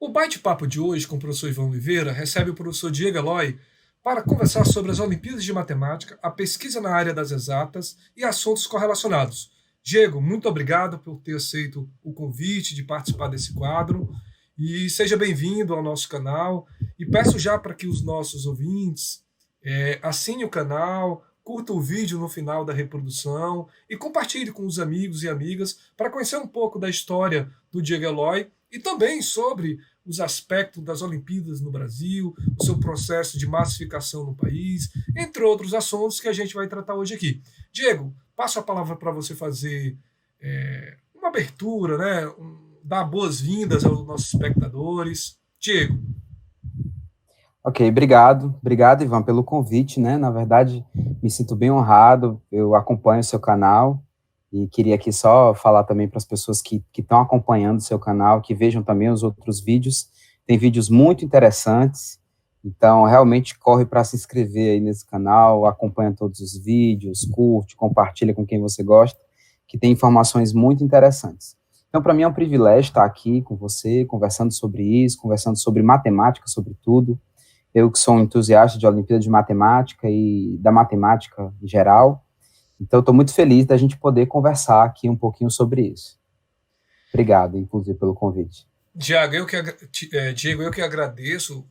O bate-papo de hoje com o professor Ivan Oliveira recebe o professor Diego Eloy para conversar sobre as Olimpíadas de Matemática, a pesquisa na área das exatas e assuntos correlacionados. Diego, muito obrigado por ter aceito o convite de participar desse quadro e seja bem-vindo ao nosso canal. E peço já para que os nossos ouvintes assinem o canal, curta o vídeo no final da reprodução e compartilhe com os amigos e amigas para conhecer um pouco da história do Diego Eloy e também sobre os aspectos das Olimpíadas no Brasil, o seu processo de massificação no país, entre outros assuntos que a gente vai tratar hoje aqui. Diego, passo a palavra para você fazer uma abertura, né? Dar boas-vindas aos nossos espectadores. Diego. Ok, obrigado, Ivan, pelo convite, né? Na verdade, me sinto bem honrado, eu acompanho o seu canal e queria aqui só falar também para as pessoas que estão acompanhando o seu canal, que vejam também os outros vídeos, tem vídeos muito interessantes, então realmente corre para se inscrever aí nesse canal, acompanha todos os vídeos, curte, compartilha com quem você gosta, que tem informações muito interessantes. Então, para mim é um privilégio estar aqui com você, conversando sobre isso, conversando sobre matemática, sobre tudo. Eu que sou um entusiasta de Olimpíada de Matemática e da matemática em geral, então estou muito feliz da gente poder conversar aqui um pouquinho sobre isso. Obrigado, inclusive, pelo convite. Diego, eu que agradeço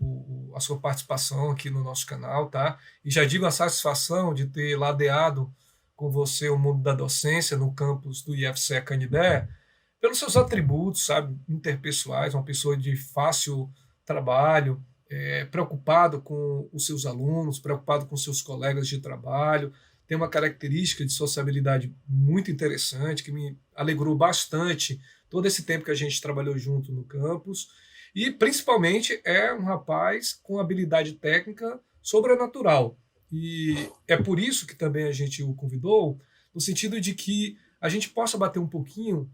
a sua participação aqui no nosso canal, tá? E já digo a satisfação de ter ladeado com você o mundo da docência no campus do IFCE Canidé, pelos seus atributos, sabe, interpessoais, uma pessoa de fácil trabalho, preocupado com os seus alunos, preocupado com seus colegas de trabalho, tem uma característica de sociabilidade muito interessante, que me alegrou bastante todo esse tempo que a gente trabalhou junto no campus, e principalmente é um rapaz com habilidade técnica sobrenatural. E é por isso que também a gente o convidou, no sentido de que a gente possa bater um pouquinho,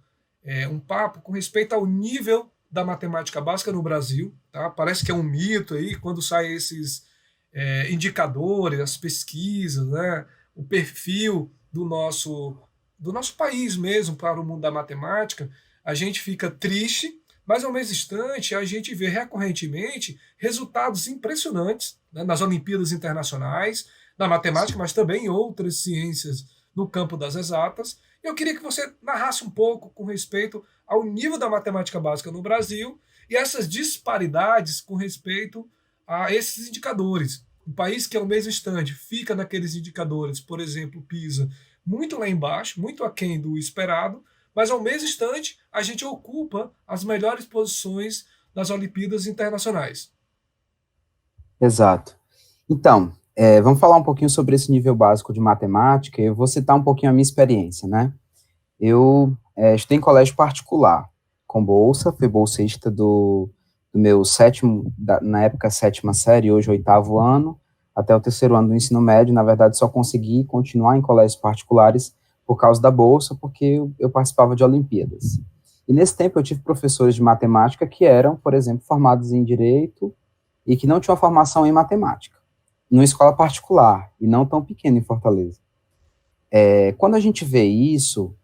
um papo com respeito ao nível da matemática básica no Brasil. Tá? Parece que é um mito aí, quando saem esses indicadores, as pesquisas, né? O perfil do nosso país mesmo para o mundo da matemática, a gente fica triste, mas ao mesmo instante a gente vê recorrentemente resultados impressionantes, né, nas Olimpíadas Internacionais, na matemática, mas também em outras ciências no campo das exatas. Eu queria que você narrasse um pouco com respeito ao nível da matemática básica no Brasil e essas disparidades com respeito a esses indicadores. Um país que, ao mesmo instante, fica naqueles indicadores, por exemplo, PISA, muito lá embaixo, muito aquém do esperado, mas ao mesmo instante a gente ocupa as melhores posições nas Olimpíadas Internacionais. Exato. Então, vamos falar um pouquinho sobre esse nível básico de matemática. Eu vou citar um pouquinho a minha experiência, né? Eu estudei em colégio particular, com bolsa, fui bolsista do meu na época, sétima série, hoje oitavo ano, até o terceiro ano do ensino médio. Na verdade, só consegui continuar em colégios particulares por causa da bolsa, porque eu participava de Olimpíadas. E nesse tempo eu tive professores de matemática que eram, por exemplo, formados em Direito e que não tinham formação em matemática, numa escola particular, e não tão pequena em Fortaleza. Quando a gente vê isso,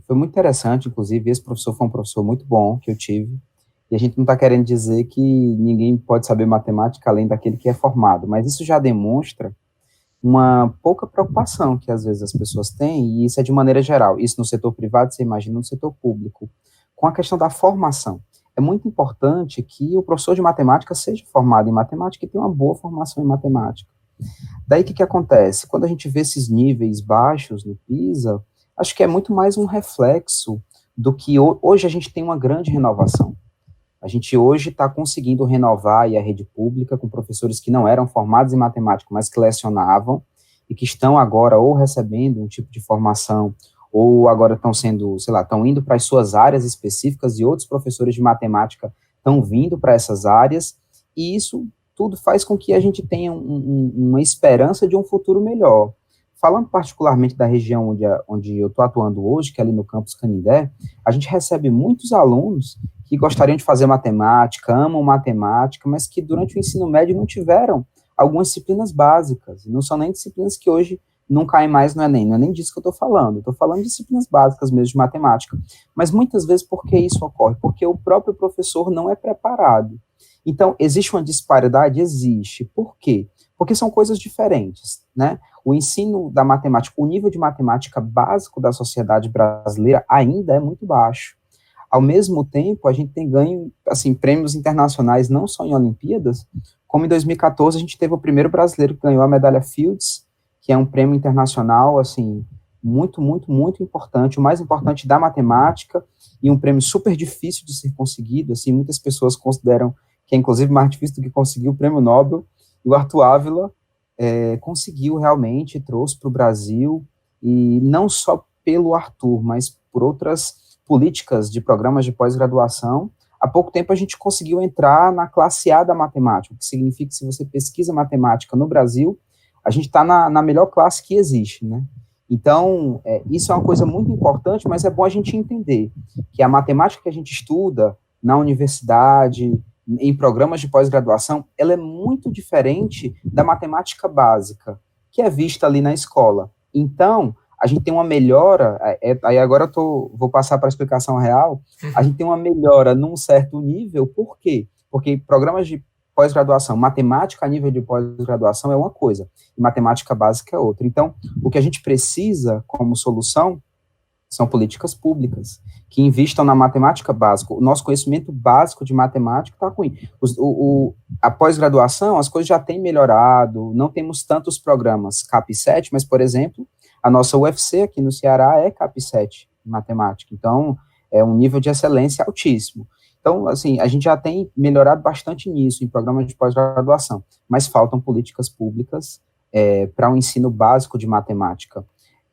foi muito interessante, inclusive, esse professor foi um professor muito bom que eu tive, e a gente não está querendo dizer que ninguém pode saber matemática além daquele que é formado, mas isso já demonstra uma pouca preocupação que às vezes as pessoas têm, e isso é de maneira geral, isso no setor privado, você imagina no setor público, com a questão da formação. É muito importante que o professor de matemática seja formado em matemática e tenha uma boa formação em matemática. Daí o que acontece? Quando a gente vê esses níveis baixos no PISA, acho que é muito mais um reflexo do que hoje a gente tem uma grande renovação. A gente hoje está conseguindo renovar a rede pública com professores que não eram formados em matemática, mas que lecionavam, e que estão agora ou recebendo um tipo de formação, ou agora estão sendo, sei lá, estão indo para as suas áreas específicas, e outros professores de matemática estão vindo para essas áreas, e isso tudo faz com que a gente tenha uma esperança de um futuro melhor. Falando particularmente da região onde eu estou atuando hoje, que é ali no campus Canindé, a gente recebe muitos alunos que gostariam de fazer matemática, amam matemática, mas que durante o ensino médio não tiveram algumas disciplinas básicas, e não são nem disciplinas que hoje não caem mais no Enem. Não é nem disso que eu estou falando. Estou falando de disciplinas básicas mesmo de matemática. Mas muitas vezes, por que isso ocorre? Porque o próprio professor não é preparado. Então, existe uma disparidade? Existe. Por quê? Porque são coisas diferentes, né? O ensino da matemática, o nível de matemática básico da sociedade brasileira ainda é muito baixo. Ao mesmo tempo, a gente tem ganho, assim, prêmios internacionais, não só em Olimpíadas, como em 2014 a gente teve o primeiro brasileiro que ganhou a medalha Fields, que é um prêmio internacional, assim, muito, muito, muito importante, o mais importante da matemática, e um prêmio super difícil de ser conseguido, assim, muitas pessoas consideram que é inclusive mais difícil do que conseguir o prêmio Nobel, e o Arthur Ávila conseguiu realmente, trouxe para o Brasil, e não só pelo Arthur, mas por outras políticas de programas de pós-graduação. Há pouco tempo a gente conseguiu entrar na classe A da matemática, o que significa que se você pesquisa matemática no Brasil, a gente está na melhor classe que existe, né? Então, isso é uma coisa muito importante, mas é bom a gente entender que a matemática que a gente estuda na universidade, em programas de pós-graduação, ela é muito diferente da matemática básica, que é vista ali na escola. Então, a gente tem uma melhora, aí agora vou passar para a explicação real, a gente tem uma melhora num certo nível, por quê? Porque programas de pós-graduação, matemática a nível de pós-graduação é uma coisa, e matemática básica é outra. Então, o que a gente precisa como solução são políticas públicas que investam na matemática básica. O nosso conhecimento básico de matemática está ruim. A pós-graduação, as coisas já têm melhorado, não temos tantos programas CAP7, mas, por exemplo, a nossa UFC aqui no Ceará é CAP7 em matemática. Então, é um nível de excelência altíssimo. Então, assim, a gente já tem melhorado bastante nisso em programas de pós-graduação, mas faltam políticas públicas para o ensino básico de matemática.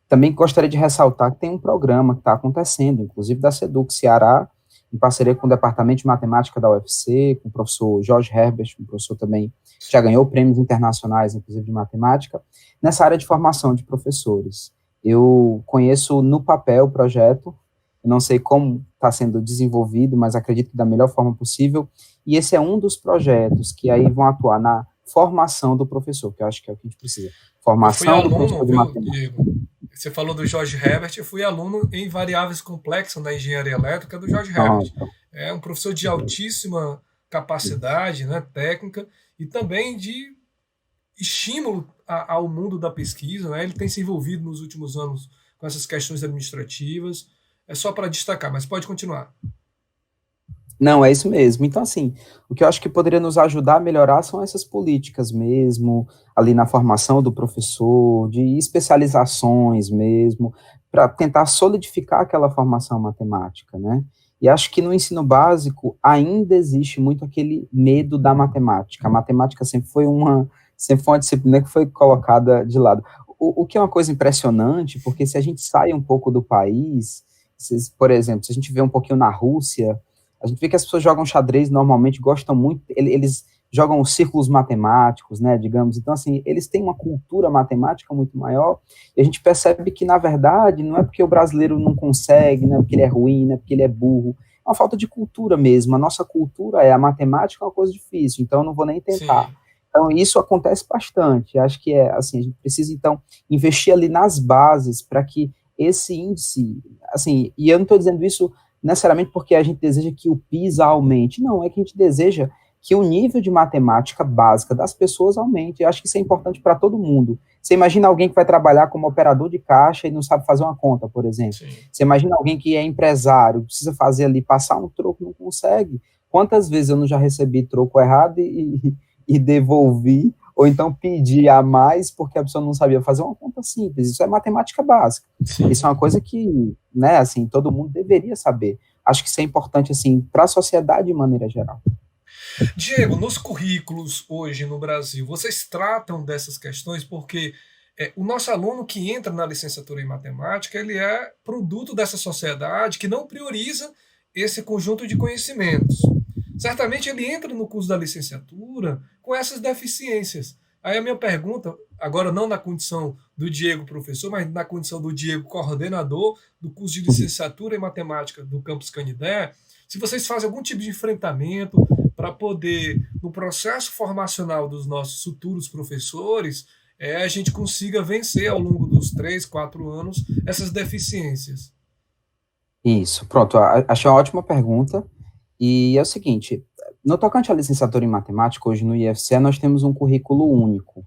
Também gostaria de ressaltar que tem um programa que está acontecendo, inclusive da SEDUC Ceará, em parceria com o Departamento de Matemática da UFC, com o professor Jorge Herbert, um professor também que já ganhou prêmios internacionais, inclusive de matemática, nessa área de formação de professores. Eu conheço no papel o projeto, eu não sei como está sendo desenvolvido, mas acredito que da melhor forma possível, e esse é um dos projetos que aí vão atuar na formação do professor, que eu acho que é o que a gente precisa. Formação do professor de matemática. Diego? Você falou do Jorge Herbert, eu fui aluno em variáveis complexas na engenharia elétrica do Jorge Herbert. É um professor de altíssima capacidade, né, técnica, e também de estímulo ao mundo da pesquisa, né? Ele tem se envolvido nos últimos anos com essas questões administrativas. É só para destacar, mas pode continuar. Não, é isso mesmo. Então, assim, o que eu acho que poderia nos ajudar a melhorar são essas políticas mesmo, ali na formação do professor, de especializações mesmo, para tentar solidificar aquela formação matemática, né? E acho que no ensino básico ainda existe muito aquele medo da matemática. A matemática sempre foi uma disciplina que foi colocada de lado. O que é uma coisa impressionante, porque se a gente sai um pouco do país, por exemplo, se a gente vê um pouquinho na Rússia, a gente vê que as pessoas jogam xadrez normalmente, gostam muito, eles jogam círculos matemáticos, né, digamos, então, assim, eles têm uma cultura matemática muito maior, e a gente percebe que, na verdade, não é porque o brasileiro não consegue, não é porque ele é ruim, não é porque ele é burro, é uma falta de cultura mesmo, a nossa cultura a matemática é uma coisa difícil, então eu não vou nem tentar. Sim. Então, isso acontece bastante, acho que assim, a gente precisa, então, investir ali nas bases para que esse índice, assim, e eu não estou dizendo isso necessariamente porque a gente deseja que o PISA aumente, não, é que a gente deseja que o nível de matemática básica das pessoas aumente, eu acho que isso é importante para todo mundo. Você imagina alguém que vai trabalhar como operador de caixa e não sabe fazer uma conta, por exemplo. Sim. Você imagina alguém que é empresário, precisa fazer ali, passar um troco, não consegue. Quantas vezes eu não já recebi troco errado e devolvi, ou então pedi a mais porque a pessoa não sabia fazer uma conta simples, isso é matemática básica. Sim. Isso é uma coisa que, né, assim, todo mundo deveria saber. Acho que isso é importante, assim, para a sociedade de maneira geral. Diego, nos currículos hoje no Brasil, vocês tratam dessas questões porque o nosso aluno que entra na licenciatura em matemática, ele é produto dessa sociedade que não prioriza esse conjunto de conhecimentos. Certamente ele entra no curso da licenciatura com essas deficiências. Aí a minha pergunta, agora não na condição do Diego professor, mas na condição do Diego coordenador do curso de licenciatura em matemática do Campus Canindé, se vocês fazem algum tipo de enfrentamento para poder, no processo formacional dos nossos futuros professores, a gente consiga vencer ao longo dos 3, 4 anos essas deficiências. Isso, pronto, achei uma ótima pergunta, e é o seguinte, no tocante à licenciatura em matemática, hoje no IFCE nós temos um currículo único.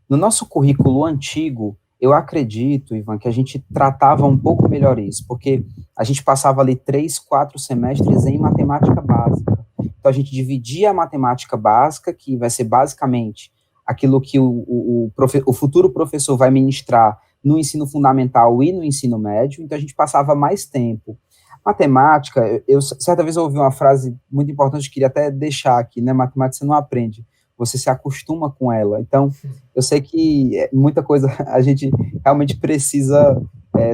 No nosso currículo antigo, eu acredito, Ivan, que a gente tratava um pouco melhor isso, porque a gente passava ali 3, 4 semestres em matemática básica. Então, a gente dividia a matemática básica, que vai ser basicamente aquilo que o futuro professor vai ministrar no ensino fundamental e no ensino médio, então a gente passava mais tempo. Matemática, eu certa vez eu ouvi uma frase muito importante, que eu queria até deixar aqui, né? Matemática você não aprende, você se acostuma com ela. Então, eu sei que muita coisa a gente realmente precisa,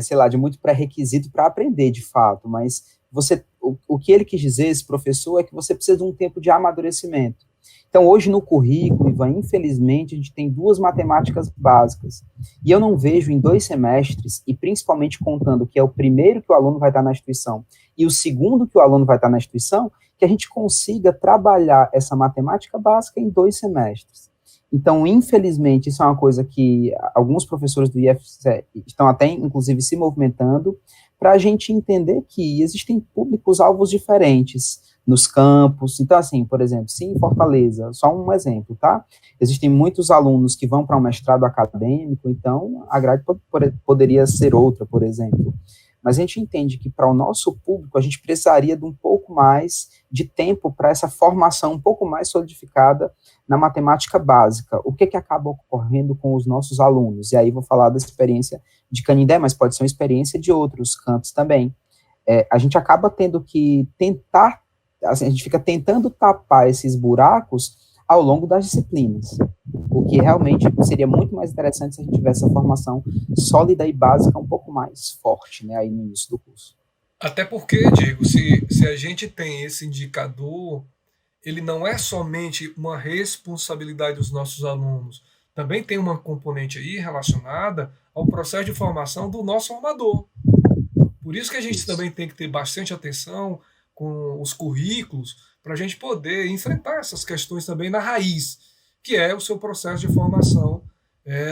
sei lá, de muito pré-requisito para aprender, de fato, mas o que ele quis dizer, esse professor, é que você precisa de um tempo de amadurecimento. Então, hoje no currículo, Ivan, infelizmente, a gente tem 2 matemáticas básicas, e eu não vejo em 2 semestres, e principalmente contando que é o primeiro que o aluno vai estar na instituição, e o segundo que o aluno vai estar na instituição, que a gente consiga trabalhar essa matemática básica em 2 semestres. Então, infelizmente, isso é uma coisa que alguns professores do IFCE estão até, inclusive, se movimentando para a gente entender que existem públicos-alvos diferentes nos campos. Então, assim, por exemplo, se em Fortaleza, só um exemplo, tá? Existem muitos alunos que vão para um mestrado acadêmico, então a grade poderia ser outra, por exemplo. Mas a gente entende que para o nosso público a gente precisaria de um pouco mais de tempo para essa formação um pouco mais solidificada na matemática básica. O que acaba ocorrendo com os nossos alunos? E aí vou falar da experiência de Canindé, mas pode ser uma experiência de outros cantos também. A gente acaba tendo que tentar, assim, a gente fica tentando tapar esses buracos ao longo das disciplinas, o que realmente seria muito mais interessante se a gente tivesse essa formação sólida e básica um pouco mais forte, né, aí no início do curso. Até porque, Diego, se a gente tem esse indicador, ele não é somente uma responsabilidade dos nossos alunos, também tem uma componente aí relacionada ao processo de formação do nosso formador. Por isso que a gente Isso. também tem que ter bastante atenção com os currículos para a gente poder enfrentar essas questões também na raiz, que é o seu processo de formação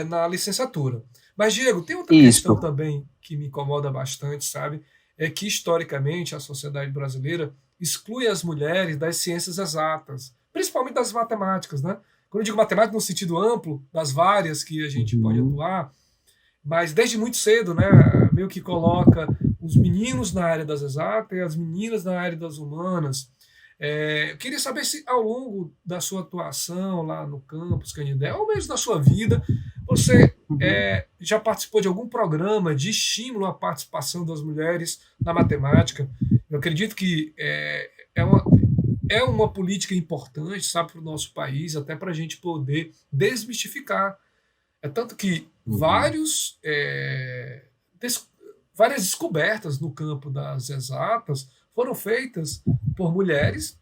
na licenciatura. Mas, Diego, tem outra questão Isso. também que me incomoda bastante, sabe? É que, historicamente, a sociedade brasileira exclui as mulheres das ciências exatas, principalmente das matemáticas, né? Quando eu digo matemática no sentido amplo, das várias que a gente pode Uhum. atuar, mas desde muito cedo, né, meio que coloca os meninos na área das exatas e as meninas na área das humanas. Eu queria saber se ao longo da sua atuação lá no campus Canindé, ou mesmo da sua vida, você Uhum. já participou de algum programa de estímulo à participação das mulheres na matemática. Eu acredito que é uma política importante, sabe, para o nosso país, até para a gente poder desmistificar. É tanto que Uhum. des- várias descobertas no campo das exatas foram feitas por mulheres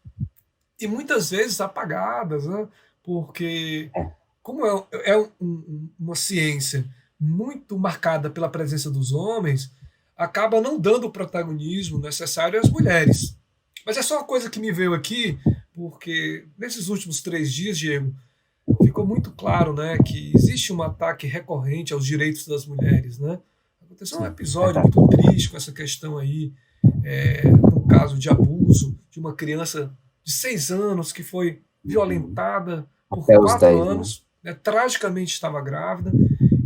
e muitas vezes apagadas, né? Porque, É. como uma ciência muito marcada pela presença dos homens, acaba não dando o protagonismo necessário às mulheres. Mas é só uma coisa que me veio aqui, porque nesses últimos 3 dias, Diego, ficou muito claro, né, que existe um ataque recorrente aos direitos das mulheres, né? Aconteceu um Sim, episódio verdade. muito triste com essa questão aí, um caso de abuso de uma criança de 6 anos que foi Uhum. violentada por Até os quatro 10, né? anos, né, tragicamente estava grávida,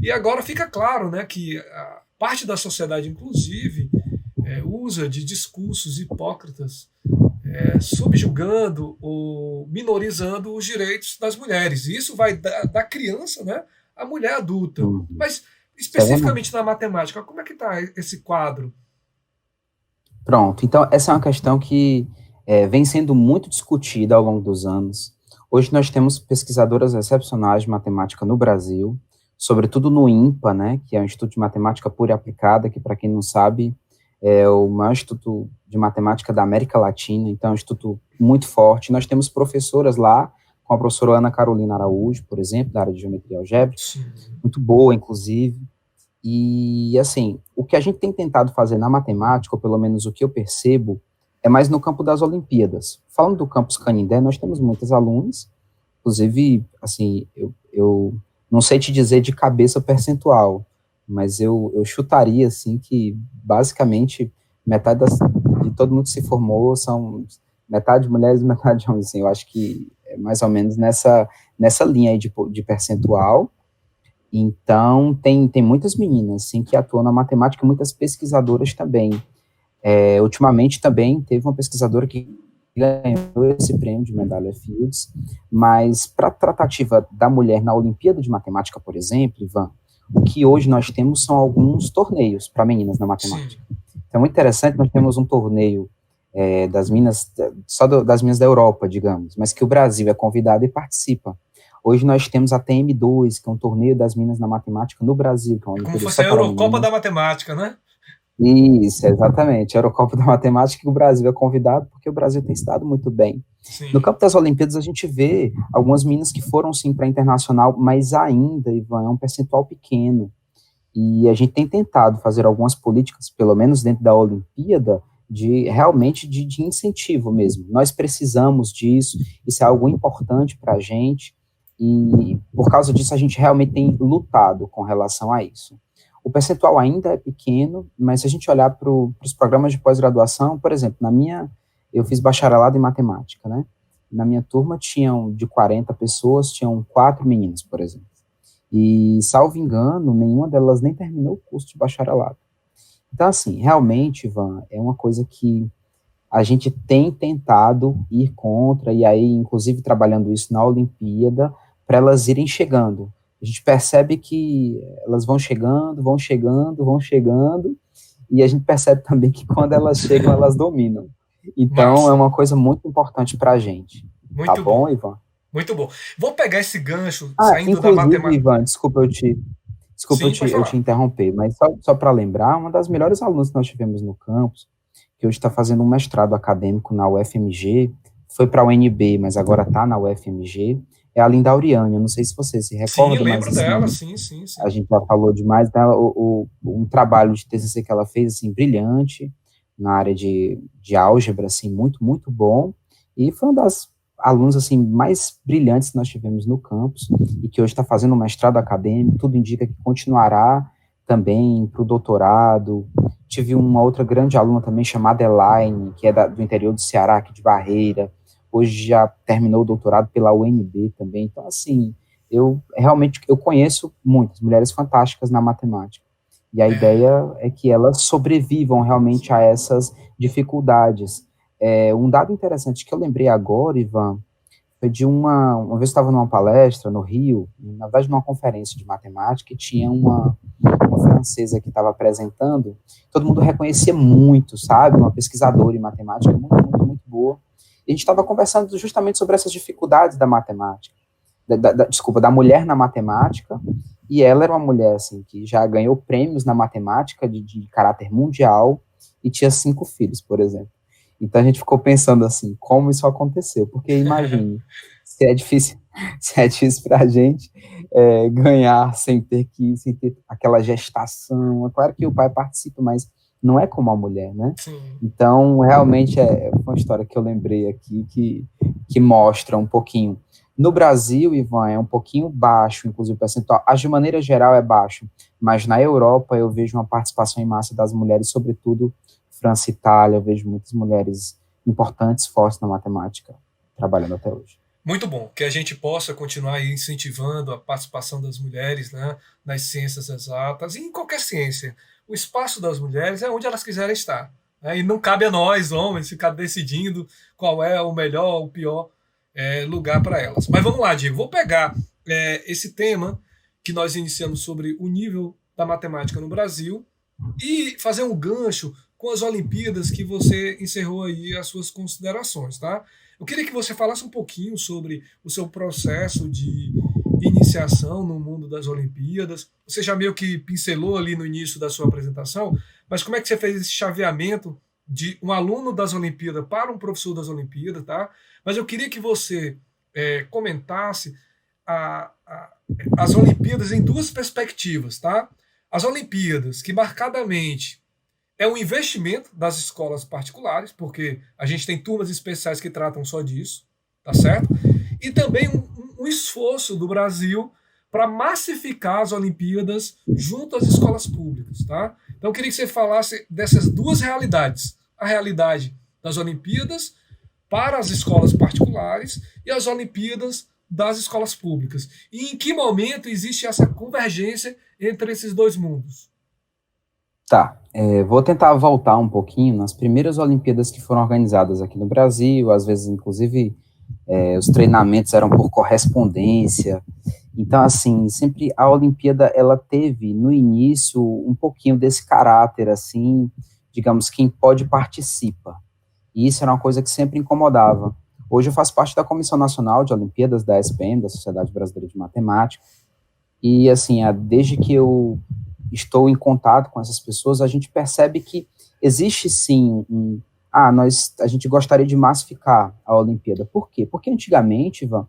e agora fica claro, né, que a parte da sociedade, inclusive, usa de discursos hipócritas subjugando ou minorizando os direitos das mulheres. E isso vai da criança, né, à mulher adulta. Uhum. Mas, Isso é verdade. especificamente na matemática, como é que está esse quadro? Pronto, então essa é uma questão que vem sendo muito discutida ao longo dos anos. Hoje nós temos pesquisadoras excepcionais de matemática no Brasil, sobretudo no INPA, né, que é o Instituto de Matemática Pura e Aplicada, que, para quem não sabe, é o maior instituto de matemática da América Latina, então é um instituto muito forte. Nós temos professoras lá, com a professora Ana Carolina Araújo, por exemplo, da área de geometria algébrica, Sim. muito boa, inclusive. E, assim, o que a gente tem tentado fazer na matemática, ou pelo menos o que eu percebo, é mais no campo das Olimpíadas. Falando do campus Canindé, nós temos muitas alunas, inclusive, assim, eu Não sei te dizer de cabeça percentual, mas eu chutaria, assim, que basicamente metade de todo mundo que se formou são metade mulheres e metade homens, assim, eu acho que é mais ou menos nessa linha aí de percentual. Então, tem muitas meninas, assim, que atuam na matemática, muitas pesquisadoras também. Ultimamente também teve uma pesquisadora que ganhou esse prêmio de medalha Fields, mas para a tratativa da mulher na Olimpíada de Matemática, por exemplo, Ivan, o que hoje nós temos são alguns torneios para meninas na Sim. matemática. Então, é muito interessante, nós temos um torneio das minas, das minas da Europa, digamos, mas que o Brasil é convidado e participa. Hoje nós temos a TM2, que é um torneio das minas na matemática no Brasil, que é uma É como se Olimpíada fosse só a para Eurocopa da meninas. Matemática, né? Isso, exatamente. A Eurocopa da Matemática que o Brasil é convidado porque o Brasil tem se dado muito bem. No Sim. campo das Olimpíadas, a gente vê algumas meninas que foram, sim, para a internacional, mas ainda, Ivan, é um percentual pequeno. E a gente tem tentado fazer algumas políticas, pelo menos dentro da Olimpíada, de realmente de incentivo mesmo. Nós precisamos disso, isso é algo importante para a gente, e por causa disso a gente realmente tem lutado com relação a isso. O percentual ainda é pequeno, mas se a gente olhar para os programas de pós-graduação, por exemplo, eu fiz bacharelado em matemática, né? Na minha turma tinham de 40 pessoas, tinham 4 meninas, por exemplo. E, salvo engano, nenhuma delas nem terminou o curso de bacharelado. Então, assim, realmente, Ivan, é uma coisa que a gente tem tentado ir contra, e aí, inclusive, trabalhando isso na Olimpíada, para elas irem chegando. A gente percebe que elas vão chegando, vão chegando, vão chegando, e a gente percebe também que quando elas chegam, elas dominam. Então, é Massa. uma coisa muito importante para a gente. Tá Muito bom, bom. Ivan? Muito bom. Vou pegar esse gancho Ah, saindo da inclusive, matemática. Ivan, desculpa Sim, pode eu te falar. interromper, mas só para lembrar, uma das melhores alunas que nós tivemos no campus, que hoje está fazendo um mestrado acadêmico na UFMG, foi para a UNB, mas agora está na UFMG, é a Linda Auriane. Eu não sei se você se Sim, recorda, mas lembro dela. assim, Sim, sim, a sim. gente já falou demais dela, um trabalho de TCC que ela fez, assim, brilhante, na área de álgebra, assim, muito, muito bom, e foi uma das alunos, assim, mais brilhantes que nós tivemos no campus, e que hoje está fazendo um mestrado acadêmico, tudo indica que continuará também para o doutorado. Tive uma outra grande aluna também, chamada Elaine, que é do interior do Ceará, aqui de Barreira, hoje já terminou o doutorado pela UNB também, então, assim, eu conheço muitas mulheres fantásticas na matemática. E a É, ideia é que elas sobrevivam realmente a essas dificuldades. Um dado interessante que eu lembrei agora, Ivan, foi de uma vez eu estava numa palestra no Rio, na verdade numa conferência de matemática, e tinha uma francesa que estava apresentando, todo mundo reconhecia muito, sabe? Uma pesquisadora em matemática muito, muito, muito boa. E a gente estava conversando justamente sobre essas dificuldades da matemática desculpa, da mulher na matemática, e ela era uma mulher, assim, que já ganhou prêmios na matemática de caráter mundial e tinha 5 filhos, por exemplo. Então a gente ficou pensando assim, como isso aconteceu? Porque imagine, se é difícil, se é difícil para a gente ganhar sem ter aquela gestação. É claro que o pai participa, mas não é como a mulher, né? sim. Então, realmente é uma história que eu lembrei aqui que mostra um pouquinho. No Brasil, Ivan, é um pouquinho baixo, inclusive o percentual. De maneira geral é baixo, mas na Europa eu vejo uma participação em massa das mulheres, sobretudo França e Itália, eu vejo muitas mulheres importantes, fortes na matemática, trabalhando até hoje. Muito bom que a gente possa continuar aí incentivando a participação das mulheres, né, nas ciências exatas e em qualquer ciência. O espaço das mulheres é onde elas quiserem estar, né, e não cabe a nós, homens, ficar decidindo qual é o melhor ou o pior lugar para elas. Mas vamos lá, Diego. Vou pegar esse tema que nós iniciamos sobre o nível da matemática no Brasil e fazer um gancho com as Olimpíadas que você encerrou aí as suas considerações, tá? Eu queria que você falasse um pouquinho sobre o seu processo de iniciação no mundo das Olimpíadas. Você já meio que pincelou ali no início da sua apresentação, mas como é que você fez esse chaveamento de um aluno das Olimpíadas para um professor das Olimpíadas, tá? Mas eu queria que você comentasse a, a, as Olimpíadas em duas perspectivas, tá? As Olimpíadas, que marcadamente é um investimento das escolas particulares, porque a gente tem turmas especiais que tratam só disso, tá certo? E também um esforço do Brasil para massificar as Olimpíadas junto às escolas públicas, tá? Então eu queria que você falasse dessas duas realidades, a realidade das Olimpíadas para as escolas particulares e as Olimpíadas das escolas públicas. E em que momento existe essa convergência entre esses dois mundos? Tá, vou tentar voltar um pouquinho nas primeiras Olimpíadas que foram organizadas aqui no Brasil, às vezes, inclusive, os treinamentos eram por correspondência. Então, assim, sempre a Olimpíada, ela teve, no início, um pouquinho desse caráter, assim, digamos, quem pode participa. E isso era uma coisa que sempre incomodava. Hoje eu faço parte da Comissão Nacional de Olimpíadas, da SPM, da Sociedade Brasileira de Matemática, e, assim, desde que eu estou em contato com essas pessoas, a gente percebe que existe, sim, a gente gostaria de massificar a Olimpíada. Por quê? Porque antigamente, Ivan,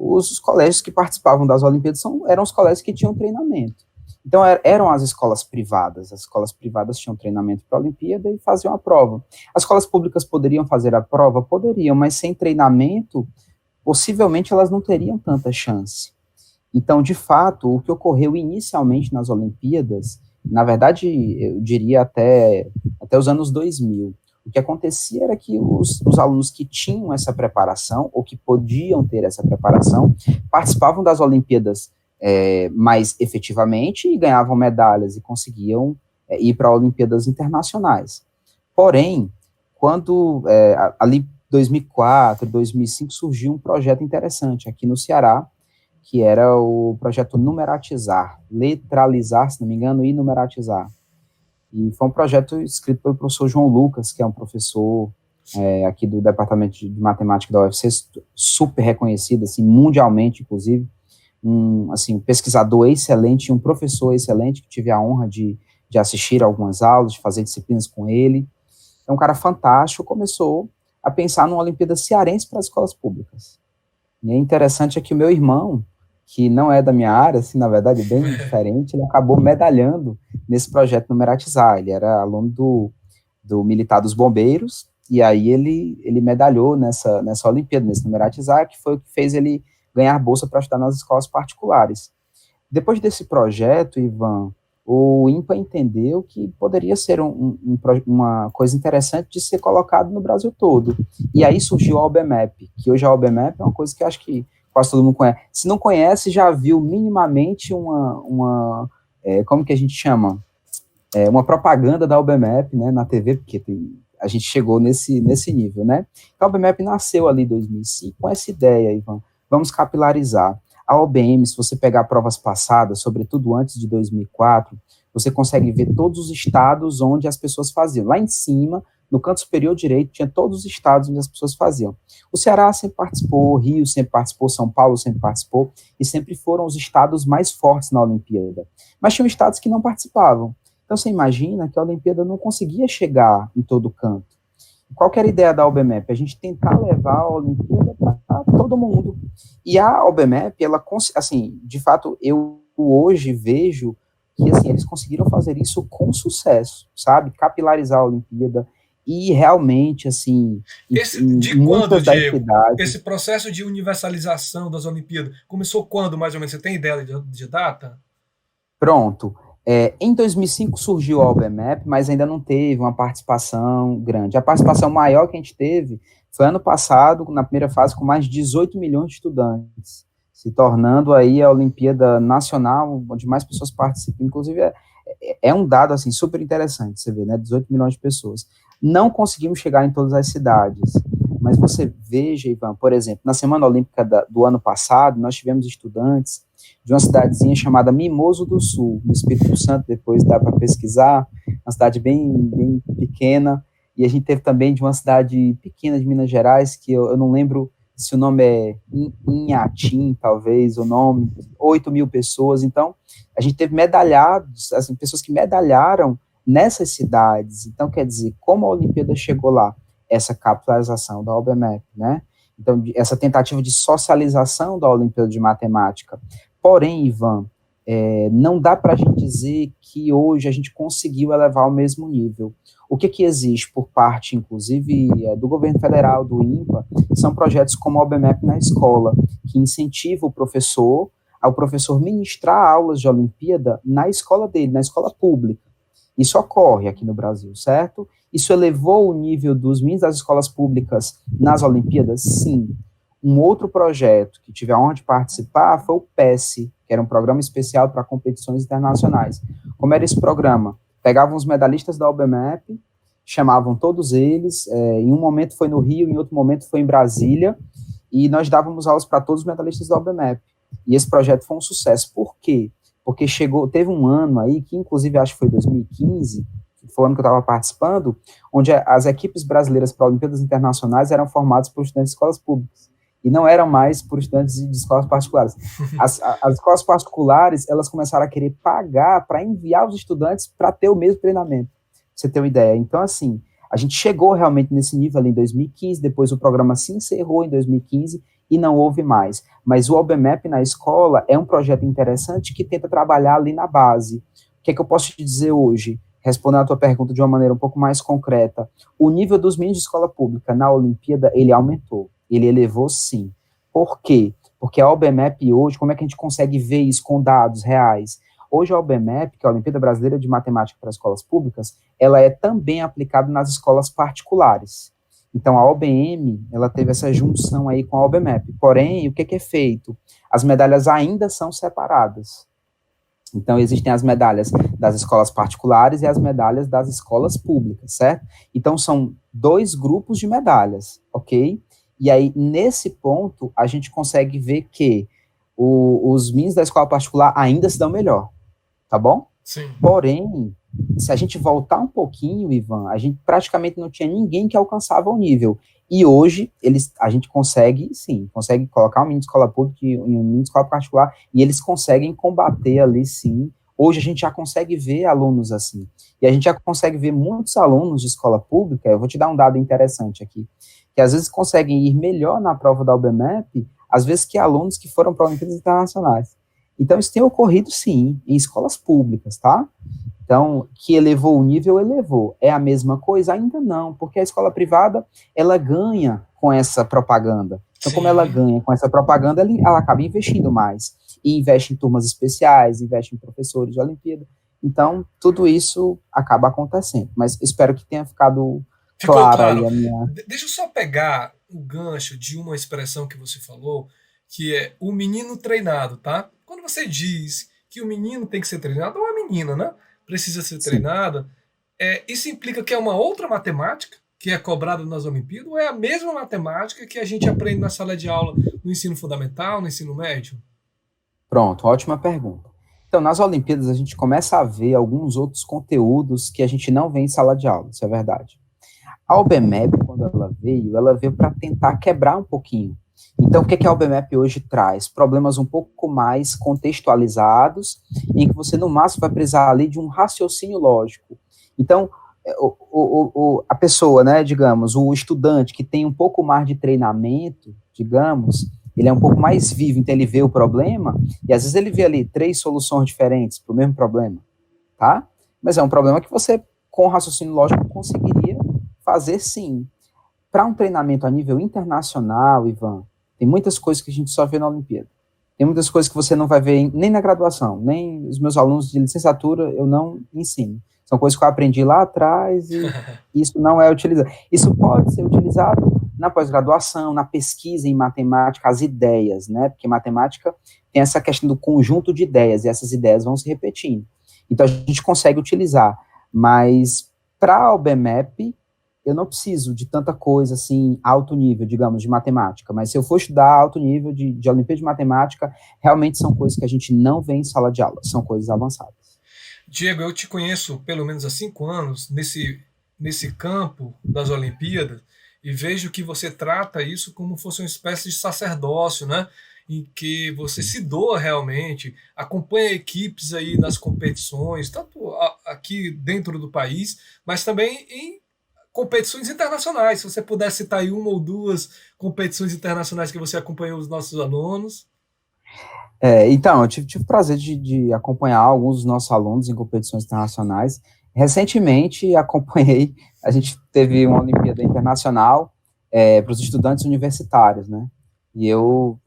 os colégios que participavam das Olimpíadas eram os colégios que tinham treinamento. Então, eram as escolas privadas tinham treinamento para a Olimpíada e faziam a prova. As escolas públicas poderiam fazer a prova? Poderiam, mas sem treinamento, possivelmente elas não teriam tanta chance. Então, de fato, o que ocorreu inicialmente nas Olimpíadas, na verdade, eu diria até os anos 2000, o que acontecia era que os alunos que tinham essa preparação, ou que podiam ter essa preparação, participavam das Olimpíadas mais efetivamente e ganhavam medalhas e conseguiam ir para Olimpíadas internacionais. Porém, quando ali 2004, 2005, surgiu um projeto interessante aqui no Ceará, que era o projeto Numeratizar, letralizar, se não me engano, e numeratizar. E foi um projeto escrito pelo professor João Lucas, que é um professor aqui do Departamento de Matemática da UFC, super reconhecido, assim, mundialmente, inclusive, um pesquisador excelente, um professor excelente, que tive a honra de assistir algumas aulas, de fazer disciplinas com ele. É um cara fantástico, começou a pensar numa Olimpíada cearense para as escolas públicas. E é interessante que o meu irmão, que não é da minha área, assim, na verdade, bem diferente, ele acabou medalhando nesse projeto Numeratizar. Ele era aluno do Militar dos Bombeiros, e aí ele medalhou nessa Olimpíada, nesse Numeratizar, que foi o que fez ele ganhar bolsa para estudar nas escolas particulares. Depois desse projeto, Ivan, o INPA entendeu que poderia ser uma coisa interessante de ser colocado no Brasil todo. E aí surgiu a OBMEP, que hoje a OBMEP é uma coisa que acho que quase todo mundo conhece. Se não conhece, já viu minimamente como que a gente chama? Uma propaganda da OBMEP, né, na TV, porque a gente chegou nesse nível, né? Então, a OBMEP nasceu ali em 2005 com essa ideia, Ivan, vamos capilarizar. A OBM, se você pegar provas passadas, sobretudo antes de 2004, você consegue ver todos os estados onde as pessoas faziam. Lá em cima, no canto superior direito, tinha todos os estados onde as pessoas faziam. O Ceará sempre participou, Rio sempre participou, São Paulo sempre participou, e sempre foram os estados mais fortes na Olimpíada. Mas tinham estados que não participavam. Então, você imagina que a Olimpíada não conseguia chegar em todo canto. Qual que era a ideia da OBMEP? A gente tentar levar a Olimpíada para todo mundo. E a OBMEP, ela, assim, de fato, eu hoje vejo que, assim, eles conseguiram fazer isso com sucesso, sabe? Capilarizar a Olimpíada e realmente, assim, De quando, Diego? Esse processo de universalização das Olimpíadas começou quando, mais ou menos? Você tem ideia de data? Pronto. Em 2005 surgiu a OBMEP, mas ainda não teve uma participação grande. A participação maior que a gente teve foi ano passado, na primeira fase, com mais de 18 milhões de estudantes, se tornando aí a Olimpíada Nacional, onde mais pessoas participam. Inclusive, é um dado, assim, super interessante, você vê, né, 18 milhões de pessoas. Não conseguimos chegar em todas as cidades, mas você veja, Ivan, por exemplo, na Semana Olímpica do ano passado, nós tivemos estudantes de uma cidadezinha chamada Mimoso do Sul, no Espírito Santo, depois dá para pesquisar, uma cidade bem, bem pequena, e a gente teve também de uma cidade pequena de Minas Gerais, que eu não lembro se o nome é Inhatim, talvez, o nome, 8 mil pessoas. Então, a gente teve medalhados, assim, pessoas que medalharam nessas cidades. Então, quer dizer, como a Olimpíada chegou lá, essa capitalização da OBMEP, né? Então, essa tentativa de socialização da Olimpíada de Matemática. Porém, Ivan, não dá para a gente dizer que hoje a gente conseguiu elevar ao mesmo nível. O que existe por parte, inclusive, do governo federal, do INPA, são projetos como a OBMEP na escola, que incentiva o professor ao professor ministrar aulas de Olimpíada na escola dele, na escola pública. Isso ocorre aqui no Brasil, certo? Isso elevou o nível dos meninos das escolas públicas nas Olimpíadas? Sim. Um outro projeto que tive a honra de participar foi o PES, que era um programa especial para competições internacionais. Como era esse programa? Pegavam os medalhistas da OBMEP, chamavam todos eles, em um momento foi no Rio, em outro momento foi em Brasília, e nós dávamos aulas para todos os medalhistas da OBMEP. E esse projeto foi um sucesso. Por quê? Porque teve um ano aí, que inclusive acho que foi 2015, que foi o ano que eu estava participando, onde as equipes brasileiras para Olimpíadas Internacionais eram formadas por estudantes de escolas públicas, e não eram mais por estudantes de escolas particulares. As escolas particulares, elas começaram a querer pagar para enviar os estudantes para ter o mesmo treinamento, pra você ter uma ideia. Então, assim, a gente chegou realmente nesse nível ali em 2015, depois o programa se encerrou em 2015, e não houve mais. Mas o OBMEP na escola é um projeto interessante que tenta trabalhar ali na base. O que é que eu posso te dizer hoje? Respondendo a tua pergunta de uma maneira um pouco mais concreta, o nível dos meninos de escola pública na Olimpíada, ele aumentou, ele elevou sim. Por quê? Porque a OBMEP hoje, como é que a gente consegue ver isso com dados reais? Hoje a OBMEP, que é a Olimpíada Brasileira de Matemática para Escolas Públicas, ela é também aplicada nas escolas particulares. Então, a OBM, ela teve essa junção aí com a OBMEP. Porém, o que é feito? As medalhas ainda são separadas. Então, existem as medalhas das escolas particulares e as medalhas das escolas públicas, certo? Então, são 2 grupos de medalhas, ok? E aí, nesse ponto, a gente consegue ver que os meninos da escola particular ainda se dão melhor, tá bom? Sim. Porém, se a gente voltar um pouquinho, Ivan, a gente praticamente não tinha ninguém que alcançava o nível. E hoje, a gente consegue, sim, consegue colocar um menino de escola pública e um menino de escola particular, e eles conseguem combater ali, sim. Hoje a gente já consegue ver alunos assim. E a gente já consegue ver muitos alunos de escola pública, eu vou te dar um dado interessante aqui, que às vezes conseguem ir melhor na prova da OBMEP, às vezes que alunos que foram para Olimpíadas Internacionais. Então, isso tem ocorrido, sim, em escolas públicas, tá? Então, que elevou o nível, elevou. É a mesma coisa? Ainda não, porque a escola privada, ela ganha com essa propaganda. Então, como ela ganha com essa propaganda, ela acaba investindo mais. E investe em turmas especiais, investe em professores de Olimpíada. Então, tudo isso acaba acontecendo. Mas espero que tenha ficado clara aí a minha... Deixa eu só pegar o gancho de uma expressão que você falou, que é o menino treinado, tá? Quando você diz que o menino tem que ser treinado, ou a menina, né? Precisa ser treinada, isso implica que é uma outra matemática que é cobrada nas Olimpíadas, ou é a mesma matemática que a gente aprende na sala de aula no ensino fundamental, no ensino médio? Pronto, ótima pergunta. Então, nas Olimpíadas, a gente começa a ver alguns outros conteúdos que a gente não vê em sala de aula, isso é verdade. A OBMEP, quando ela veio para tentar quebrar um pouquinho. Então, o que a OBMEP hoje traz? Problemas um pouco mais contextualizados, em que você, no máximo, vai precisar ali de um raciocínio lógico. Então, a pessoa, né, digamos, o estudante que tem um pouco mais de treinamento, digamos, ele é um pouco mais vivo, então ele vê o problema, e às vezes ele vê ali 3 soluções diferentes para o mesmo problema, tá? Mas é um problema que você, com raciocínio lógico, conseguiria fazer sim. Para um treinamento a nível internacional, Ivan, tem muitas coisas que a gente só vê na Olimpíada. Tem muitas coisas que você não vai ver nem na graduação, nem os meus alunos de licenciatura eu não ensino. São coisas que eu aprendi lá atrás e isso não é utilizado. Isso pode ser utilizado na pós-graduação, na pesquisa em matemática, as ideias, né? Porque matemática tem essa questão do conjunto de ideias e essas ideias vão se repetindo. Então a gente consegue utilizar, mas para o BMEP eu não preciso de tanta coisa assim, alto nível, digamos, de matemática, mas se eu for estudar alto nível de Olimpíada de Matemática, realmente são coisas que a gente não vê em sala de aula, são coisas avançadas. Diego, eu te conheço pelo menos há 5 anos nesse campo das Olimpíadas e vejo que você trata isso como fosse uma espécie de sacerdócio, né? Em que você se doa realmente, acompanha equipes aí nas competições, tanto aqui dentro do país, mas também em competições internacionais. Se você puder citar aí 1 ou 2 competições internacionais que você acompanhou os nossos alunos. Então, eu tive o prazer de acompanhar alguns dos nossos alunos em competições internacionais. Recentemente, a gente teve uma Olimpíada Internacional para os estudantes universitários, né? e eu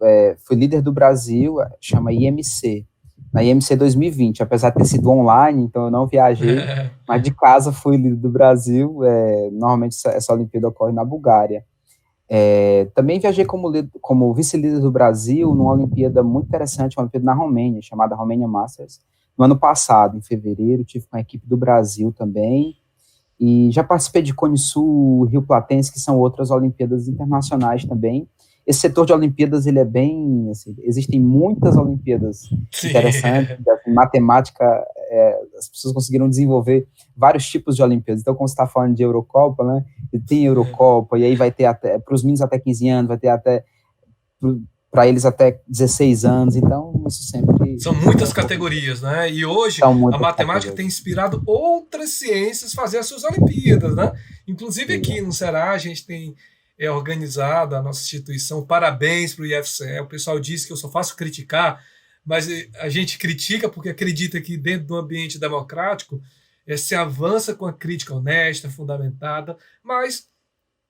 fui líder do Brasil, chama IMC, na IMC 2020, apesar de ter sido online, então eu não viajei, mas de casa fui líder do Brasil, normalmente essa Olimpíada ocorre na Bulgária. Também viajei como vice-líder do Brasil numa Olimpíada muito interessante, uma Olimpíada na Romênia, chamada Romênia Masters, no ano passado, em fevereiro, tive com a equipe do Brasil também, e já participei de Cone Sul, Rio Platense, que são outras Olimpíadas internacionais também. Esse setor de Olimpíadas, ele é bem, assim, existem muitas Olimpíadas interessantes, Sim. assim, matemática, as pessoas conseguiram desenvolver vários tipos de Olimpíadas. Então, como você está falando de Eurocopa, né, tem Eurocopa, e aí vai ter até, para os meninos até 15 anos, vai ter até, para eles até 16 anos, então isso São sempre é muitas um pouco, categorias, né? E hoje são a muitas matemática categorias. tem inspirado outras ciências a fazer as suas Olimpíadas, né? Inclusive aqui no Ceará a gente tem organizado a nossa instituição. Parabéns para o IFCE. O pessoal diz que eu só faço criticar, mas a gente critica porque acredita que dentro do ambiente democrático se avança com a crítica honesta, fundamentada, mas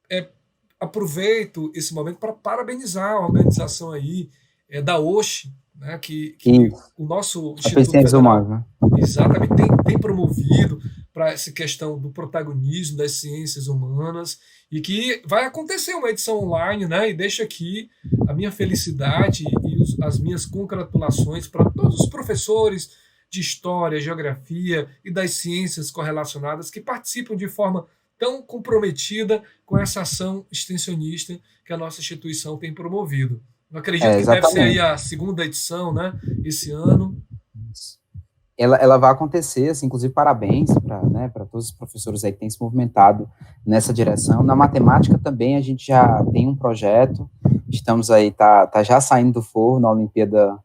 é, aproveito esse momento para parabenizar a organização aí da OSHE, né, que Isso, o nosso a Instituto pesquisa Federal humana, né? exatamente tem promovido para essa questão do protagonismo das ciências humanas e que vai acontecer uma edição online, né? E deixo aqui a minha felicidade e as minhas congratulações para todos os professores de história, geografia e das ciências correlacionadas que participam de forma tão comprometida com essa ação extensionista que a nossa instituição tem promovido. Eu acredito que deve ser aí Exatamente. a segunda edição, né? Esse ano. Ela vai acontecer, assim, inclusive parabéns para, né, para todos os professores aí que têm se movimentado nessa direção. Na matemática também a gente já tem um projeto, estamos aí, tá já saindo do forno a Olimpíada,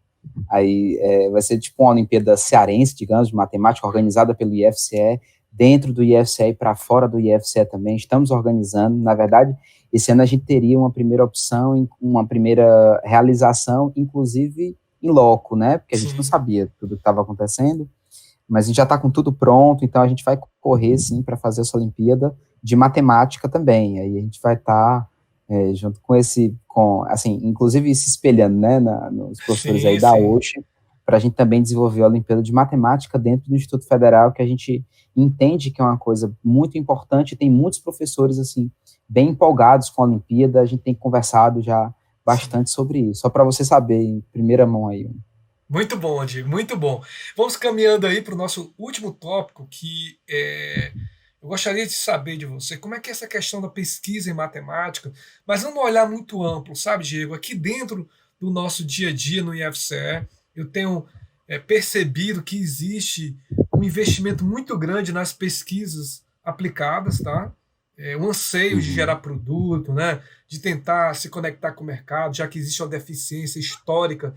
aí vai ser tipo uma Olimpíada cearense, digamos, de matemática, organizada pelo IFCE, dentro do IFCE e para fora do IFCE também, estamos organizando, na verdade, esse ano a gente teria uma primeira opção, uma primeira realização, inclusive em loco, né? Porque a gente não Sim. sabia tudo que estava acontecendo, mas a gente já está com tudo pronto, então a gente vai correr, sim, para fazer essa Olimpíada de matemática também. Aí a gente vai estar junto assim, inclusive se espelhando, né, nos professores aí Sim, da sim. USP, para a gente também desenvolver a Olimpíada de Matemática dentro do Instituto Federal, que a gente entende que é uma coisa muito importante, tem muitos professores, assim, bem empolgados com a Olimpíada, a gente tem conversado já Sim. bastante sobre isso. Só para você saber, em primeira mão aí. Muito bom, Diego, muito bom. Vamos caminhando aí para o nosso último tópico, que eu gostaria de saber de você como é que é essa questão da pesquisa em matemática, mas num olhar muito amplo, sabe, Diego? Aqui dentro do nosso dia a dia no IFCE, eu tenho percebido que existe um investimento muito grande nas pesquisas aplicadas, tá? Um anseio de gerar Uhum. produto, né? De tentar se conectar com o mercado, já que existe uma deficiência histórica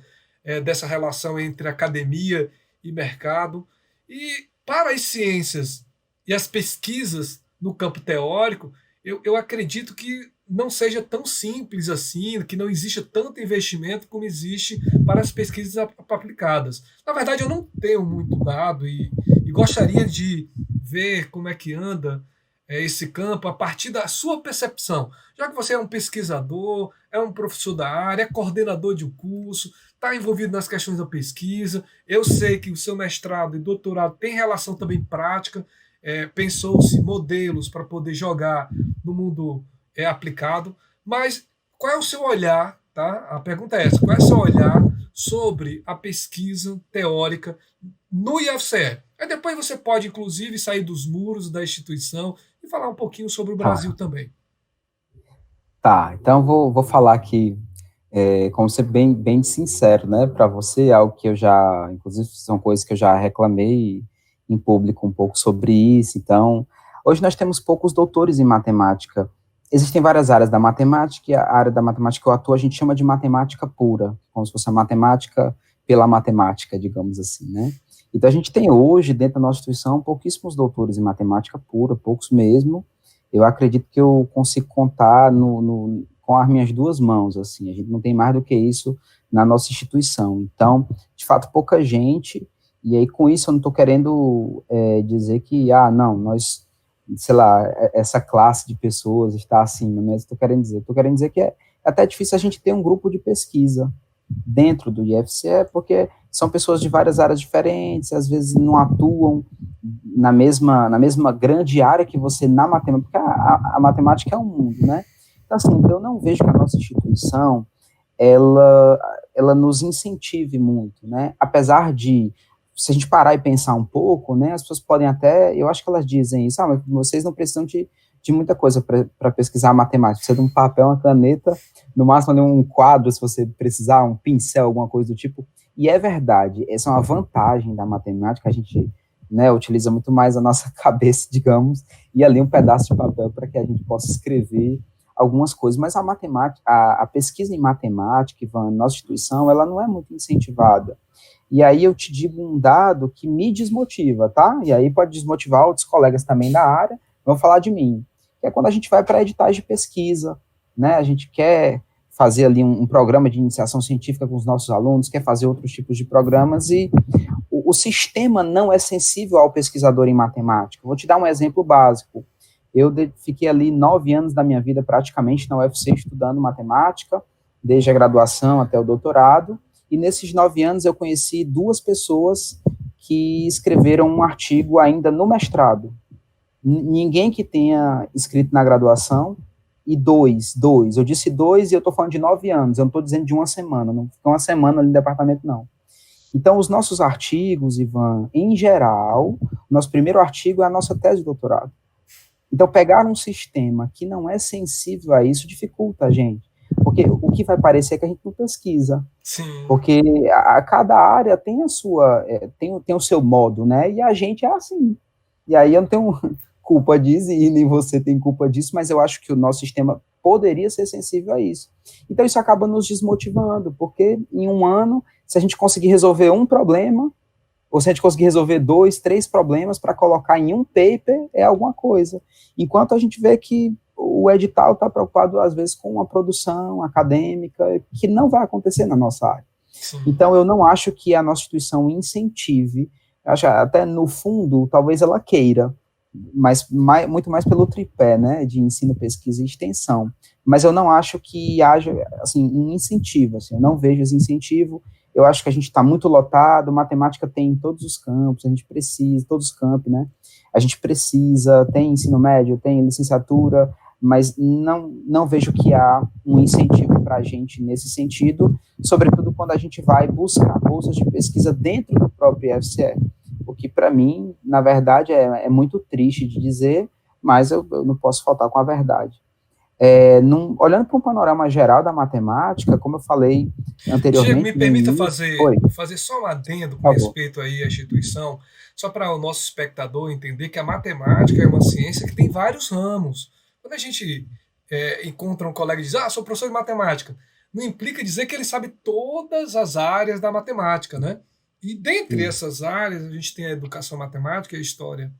dessa relação entre academia e mercado. E para as ciências e as pesquisas no campo teórico, eu acredito que não seja tão simples assim, que não exista tanto investimento como existe para as pesquisas aplicadas. Na verdade, eu não tenho muito dado e gostaria de ver como é que anda esse campo a partir da sua percepção. Já que você é um pesquisador, é um professor da área, é coordenador de um curso, está envolvido nas questões da pesquisa. Eu sei que o seu mestrado e doutorado tem relação também prática. Pensou-se modelos para poder jogar no mundo aplicado. Mas qual é o seu olhar? Tá? A pergunta é essa: qual é o seu olhar sobre a pesquisa teórica no IFCE? Aí depois você pode, inclusive, sair dos muros da instituição e falar um pouquinho sobre o Brasil Tá, também. tá. Então vou falar aqui, como ser bem sincero, né, para você, algo que eu já, inclusive, são coisas que eu já reclamei em público um pouco sobre isso. Então, hoje nós temos poucos doutores em matemática. Existem várias áreas da matemática, e a área da matemática que eu atuo a gente chama de matemática pura, como se fosse a matemática pela matemática, digamos assim, né? Então, a gente tem hoje, dentro da nossa instituição, pouquíssimos doutores em matemática pura, poucos mesmo. Eu acredito que eu consigo contar com as minhas duas mãos, assim, a gente não tem mais do que isso na nossa instituição. Então, de fato, pouca gente, e aí com isso eu não estou querendo dizer que, não, sei lá, essa classe de pessoas está acima, mas estou querendo dizer que é até difícil a gente ter um grupo de pesquisa dentro do IFCE, porque são pessoas de várias áreas diferentes, às vezes não atuam na mesma grande área que você na matemática, porque a matemática é um mundo, né? Então, assim, eu não vejo que a nossa instituição, ela nos incentive muito, né? Apesar de, se a gente parar e pensar um pouco, né, as pessoas podem até, eu acho que elas dizem isso, mas vocês não precisam de muita coisa para pesquisar matemática, precisa de um papel, uma caneta, no máximo ali um quadro, se você precisar, um pincel, alguma coisa do tipo, e é verdade, essa é uma vantagem da matemática, a gente, né, utiliza muito mais a nossa cabeça, digamos, e ali um pedaço de papel para que a gente possa escrever algumas coisas, mas a matemática, a pesquisa em matemática, Ivan, nossa instituição, ela não é muito incentivada. E aí eu te digo um dado que me desmotiva, tá? E aí pode desmotivar outros colegas também da área, vão falar de mim, que é quando a gente vai para editais de pesquisa, né? A gente quer fazer ali um programa de iniciação científica com os nossos alunos, quer fazer outros tipos de programas, e o sistema não é sensível ao pesquisador em matemática. Vou te dar um exemplo básico. Eu fiquei ali 9 anos da minha vida praticamente na UFC estudando matemática, desde a graduação até o doutorado, e nesses 9 anos eu conheci 2 pessoas que escreveram um artigo ainda no mestrado. Ninguém que tenha escrito na graduação, e dois, eu disse 2 e eu estou falando de 9 anos, eu não estou dizendo de uma semana, não ficou uma semana ali no departamento, não. Então, os nossos artigos, Ivan, em geral, nosso primeiro artigo é a nossa tese de doutorado. Então, pegar um sistema que não é sensível a isso dificulta a gente. Porque o que vai parecer é que a gente não pesquisa. Sim. Porque cada área tem a sua, tem o seu modo, né? E a gente é assim. E aí eu não tenho culpa disso, e nem você tem culpa disso, mas eu acho que o nosso sistema poderia ser sensível a isso. Então, isso acaba nos desmotivando, porque em um ano, se a gente conseguir resolver um problema, ou se a gente conseguir resolver 2, 3 problemas para colocar em um paper, é alguma coisa. Enquanto a gente vê que o edital está preocupado, às vezes, com uma produção acadêmica que não vai acontecer na nossa área. Sim. Então, eu não acho que a nossa instituição incentive, acho até no fundo, talvez ela queira, mas muito mais pelo tripé, né, de ensino, pesquisa e extensão. Mas eu não acho que haja, assim, um incentivo, assim, eu não vejo esse incentivo. Eu acho que a gente está muito lotado, matemática tem em todos os campos, a gente precisa, todos os campos, né? A gente precisa, tem ensino médio, tem licenciatura, mas não vejo que há um incentivo para a gente nesse sentido, sobretudo quando a gente vai buscar bolsas de pesquisa dentro do próprio IFCE, o que para mim, na verdade, é muito triste de dizer, mas eu não posso faltar com a verdade. Olhando para um panorama geral da matemática, como eu falei Diego, anteriormente... me permita Oi, fazer só um adendo por com favor. respeito aí à instituição, só para o nosso espectador entender que a matemática é uma ciência que tem vários ramos. Quando a gente encontra um colega e diz, sou professor de matemática, não implica dizer que ele sabe todas as áreas da matemática, né? E dentre essas áreas, a gente tem a educação matemática e a história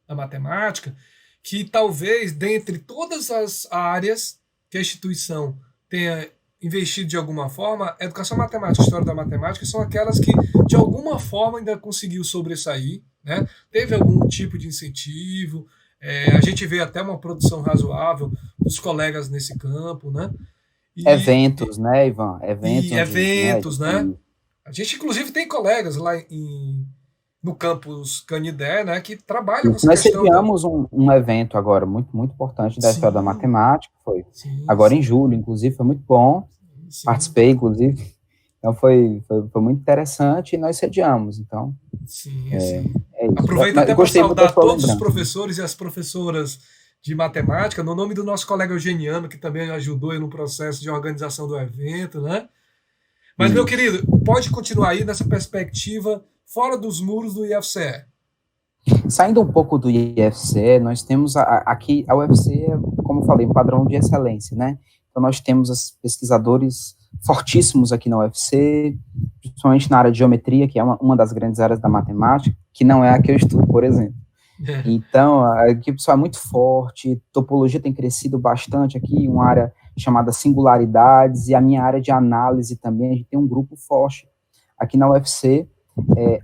da matemática, que talvez, dentre todas as áreas que a instituição tenha investido de alguma forma, a educação matemática e a história da matemática são aquelas que, de alguma forma, ainda conseguiu sobressair, né? Teve algum tipo de incentivo, a gente vê até uma produção razoável dos colegas nesse campo, né? Eventos, né, Ivan? Eventos E onde, né, eventos, né? A gente, inclusive, tem colegas lá no campus Canidé, né, que trabalham com essa nós questão da... sediamos um evento agora muito importante da história da Sim, matemática, foi sim, agora em julho, inclusive, foi muito bom, sim, participei, inclusive, então foi muito interessante e nós sediamos, então, sim, sim. é isso. Aproveito Mas até eu para gostei muito da saudar sua todos os lembrança. professores e as professoras de matemática, no nome do nosso colega Eugeniano, que também ajudou aí no processo de organização do evento, né? Mas, meu Isso. querido, pode continuar aí nessa perspectiva fora dos muros do IFCE. Saindo um pouco do IFCE, nós temos aqui, a UFC é, como eu falei, um padrão de excelência, né? Então, nós temos pesquisadores fortíssimos aqui na UFC, principalmente na área de geometria, que é uma das grandes áreas da matemática, que não é a que eu estudo, por exemplo. Então, a equipe só é muito forte, topologia tem crescido bastante aqui, uma área chamada singularidades, e a minha área de análise também, a gente tem um grupo forte aqui na UFC.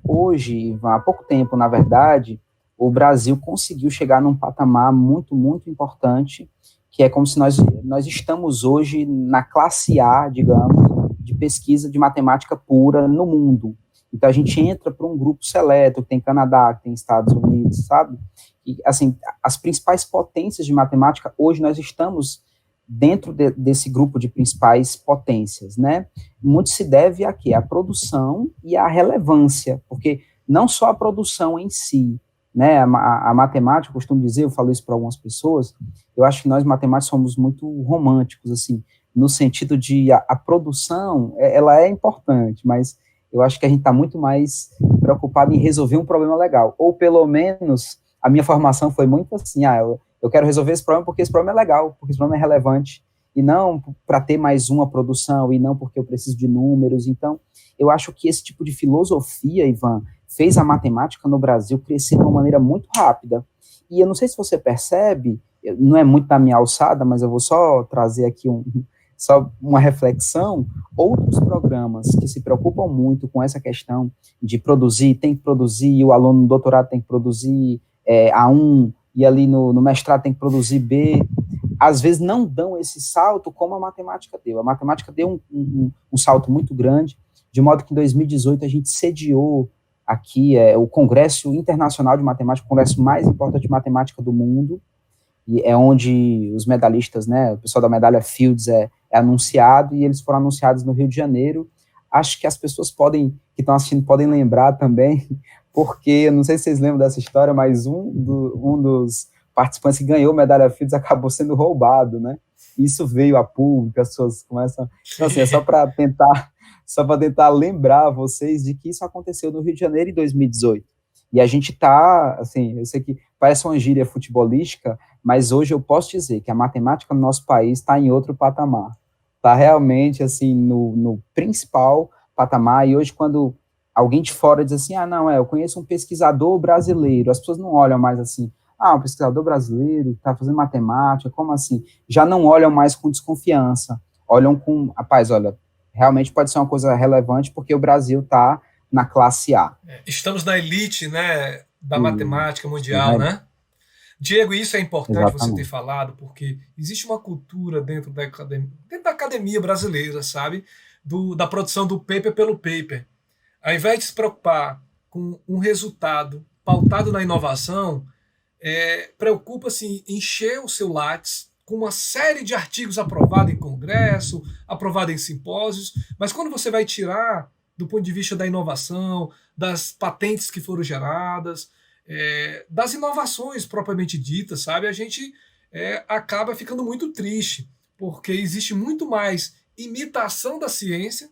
Hoje, há pouco tempo, na verdade, o Brasil conseguiu chegar num patamar muito, muito importante, que é como se nós estamos hoje na classe A, digamos, de pesquisa de matemática pura no mundo. Então, a gente entra para um grupo seleto, que tem Canadá, que tem Estados Unidos, sabe? E, assim, as principais potências de matemática, hoje nós estamos dentro desse grupo de principais potências, né? Muito se deve a quê? A produção e a relevância, porque não só a produção em si, né? A matemática, eu costumo dizer, eu falo isso para algumas pessoas, eu acho que nós matemáticos somos muito românticos, assim, no sentido de a produção, ela é importante, mas eu acho que a gente está muito mais preocupado em resolver um problema legal, ou pelo menos a minha formação foi muito assim, eu quero resolver esse problema porque esse problema é legal, porque esse problema é relevante, e não para ter mais uma produção, e não porque eu preciso de números. Então, eu acho que esse tipo de filosofia, Ivan, fez a matemática no Brasil crescer de uma maneira muito rápida. E eu não sei se você percebe, não é muito da minha alçada, mas eu vou só trazer aqui só uma reflexão, outros programas que se preocupam muito com essa questão de produzir, tem que produzir, e o aluno no doutorado tem que produzir A1, e ali no mestrado tem que produzir B, às vezes não dão esse salto como a matemática deu. A matemática deu um salto muito grande, de modo que em 2018 a gente sediou aqui o Congresso Internacional de Matemática, o congresso mais importante de matemática do mundo, e é onde os medalhistas, né, o pessoal da medalha Fields é anunciado, e eles foram anunciados no Rio de Janeiro. Acho que as pessoas que estão assistindo podem lembrar também, porque, eu não sei se vocês lembram dessa história, mas um dos participantes que ganhou medalha Fields acabou sendo roubado, né? Isso veio a público, as pessoas começam... Então, assim, é só para tentar lembrar vocês de que isso aconteceu no Rio de Janeiro em 2018. E a gente está, assim, eu sei que parece uma gíria futebolística, mas hoje eu posso dizer que a matemática no nosso país está em outro patamar. Está realmente, assim, no principal patamar, e hoje quando alguém de fora diz assim, não, eu conheço um pesquisador brasileiro, as pessoas não olham mais assim, um pesquisador brasileiro que está fazendo matemática, como assim? Já não olham mais com desconfiança, olham com, rapaz, olha, realmente pode ser uma coisa relevante, porque o Brasil está na classe A. Estamos na elite, né, da matemática mundial, né? Diego, isso é importante você ter falado, porque existe uma cultura dentro da academia brasileira, sabe? Da produção do paper pelo paper. Ao invés de se preocupar com um resultado pautado na inovação, preocupa-se em encher o seu Lattes com uma série de artigos aprovados em congresso, aprovados em simpósios, mas quando você vai tirar do ponto de vista da inovação, das patentes que foram geradas, das inovações propriamente ditas, sabe, a gente acaba ficando muito triste, porque existe muito mais imitação da ciência,